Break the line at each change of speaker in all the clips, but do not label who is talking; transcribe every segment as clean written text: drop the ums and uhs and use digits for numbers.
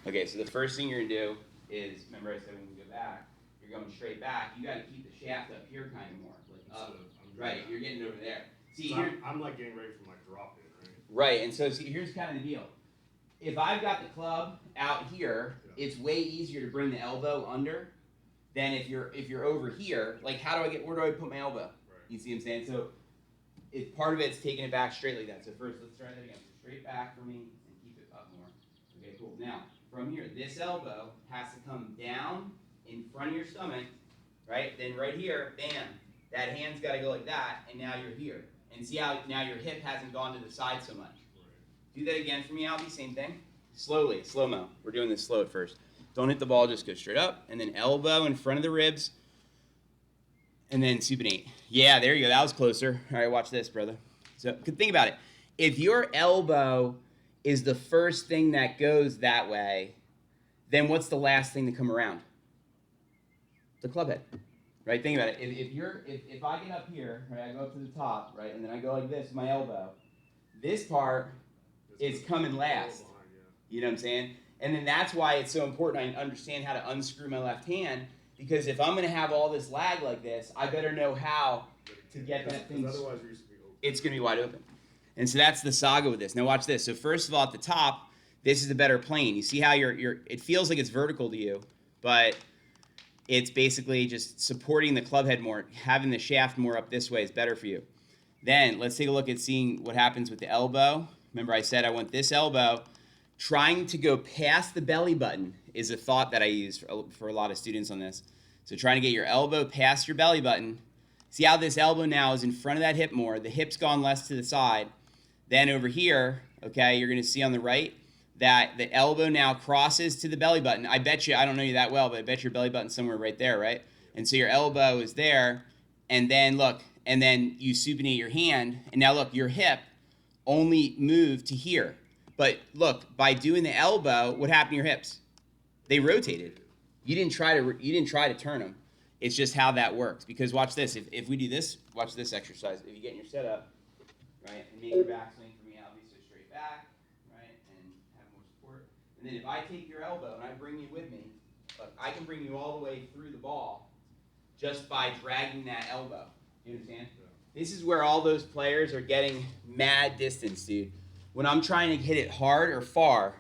Okay, so the first thing you're gonna do is, remember I said when we go back, you're going straight back. You gotta keep the shaft up here kind of more, like up. Right, you're getting over there. See,
so
here,
I'm like getting ready for my drop in, right?
right, and so see, here's kind of the deal. If I've got the club out here, it's way easier to bring the elbow under than if you're over here. Like, where do I put my elbow?
Right.
You see what I'm saying? So, it's part of it's taking it back straight like that. So first, let's try that again. So straight back for me and keep it up more. Okay, cool. Now, from here, this elbow has to come down in front of your stomach, right? Then right here, bam, that hand's got to go like that, and now you're here. And see how now your hip hasn't gone to the side so much. Right. Do that again for me, Albie. Same thing. Slowly, slow-mo. We're doing this slow at first. Don't hit the ball, just go straight up, and then elbow in front of the ribs, and then supinate. Yeah, there you go. That was closer. All right, watch this, brother. So think about it. If your elbow is the first thing that goes that way, then what's the last thing to come around? The club head, right? Think about it. If I get up here, right, I go up to the top, right, and then I go like this with my elbow, this part is coming last. You know what I'm saying? And then that's why it's so important I understand how to unscrew my left hand, because if I'm going to have all this lag like this, I better know how to get that thing.
Otherwise,
it's going to be wide open. And so that's the saga with this. Now watch this. So first of all, at the top, this is a better plane. You see how it feels like it's vertical to you, but it's basically just supporting the club head more. Having the shaft more up this way is better for you. Then let's take a look at seeing what happens with the elbow. Remember I said I want this elbow. Trying to go past the belly button is a thought that I use for a lot of students on this. So trying to get your elbow past your belly button. See how this elbow now is in front of that hip more. The hip's gone less to the side. Then over here, okay, you're going to see on the right that the elbow now crosses to the belly button. I bet you, I don't know you that well, but I bet your belly button's somewhere right there, right? And so your elbow is there. And then look, and then you supinate your hand. And now look, your hip only moved to here. But look, by doing the elbow, what happened to your hips? They rotated. You didn't try to turn them. It's just how that works. Because watch this. If we do this, watch this exercise. If you get in your setup, right, and make your back swing for me, obviously straight back, right, and have more support. And then if I take your elbow and I bring you with me, look, I can bring you all the way through the ball just by dragging that elbow. You understand? Yeah. This is where all those players are getting mad distance, dude. When I'm trying to hit it hard or far,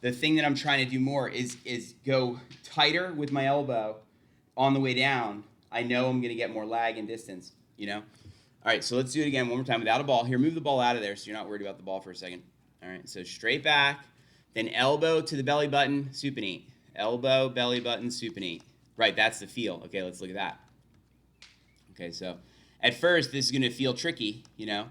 the thing that I'm trying to do more is go tighter with my elbow on the way down. I know I'm going to get more lag and distance, you know? All right, so let's do it again one more time without a ball. Here, move the ball out of there so you're not worried about the ball for a second. All right, so straight back, then elbow to the belly button, supinate. Elbow, belly button, supinate. Right, that's the feel. Okay, let's look at that. Okay, so at first, this is going to feel tricky, you know?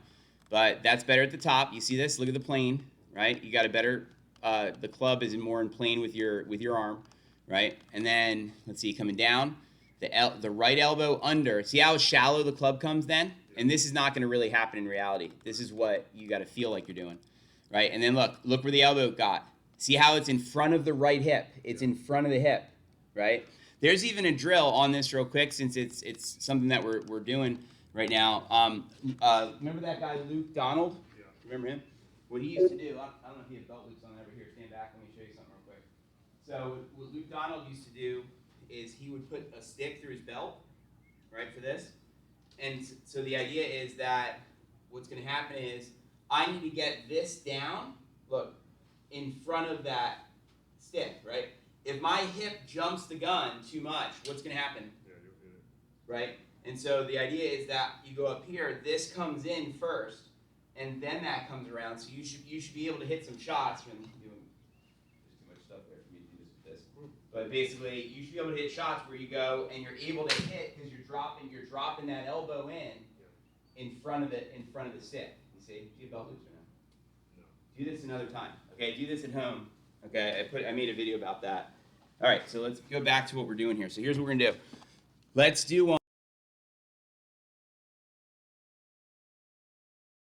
But that's better at the top. You see this? Look at the plane, right? You got a better, the club is more in plane with your arm, right? And then, let's see, coming down, the right elbow under. See how shallow the club comes then? And this is not going to really happen in reality. This is what you got to feel like you're doing, right? And then look where the elbow got. See how it's in front of the right hip? It's in front of the hip, right? There's even a drill on this real quick since it's something that we're doing right now. Remember that guy Luke Donald?
Yeah.
Remember him? What he used to do, I don't know if he had belt loops on over here. Stand back, let me show you something real quick. So what Luke Donald used to do is he would put a stick through his belt, right, for this. And so the idea is that what's going to happen is I need to get this down, look, in front of that stick, right? If my hip jumps the gun too much, what's going to happen?
Yeah, you'll hit it.
Right? And so the idea is that you go up here, this comes in first, and then that comes around. So you should be able to hit some shots when you're doing, there's too much stuff there for me to do this with this. But basically, you should be able to hit shots where you go and you're able to hit because you're dropping that elbow in front of the stick. You see? Do you have belt loops or no?
No.
Do this another time. Okay, do this at home. Okay, I made a video about that. All right, so let's go back to what we're doing here. So here's what we're gonna do. Let's do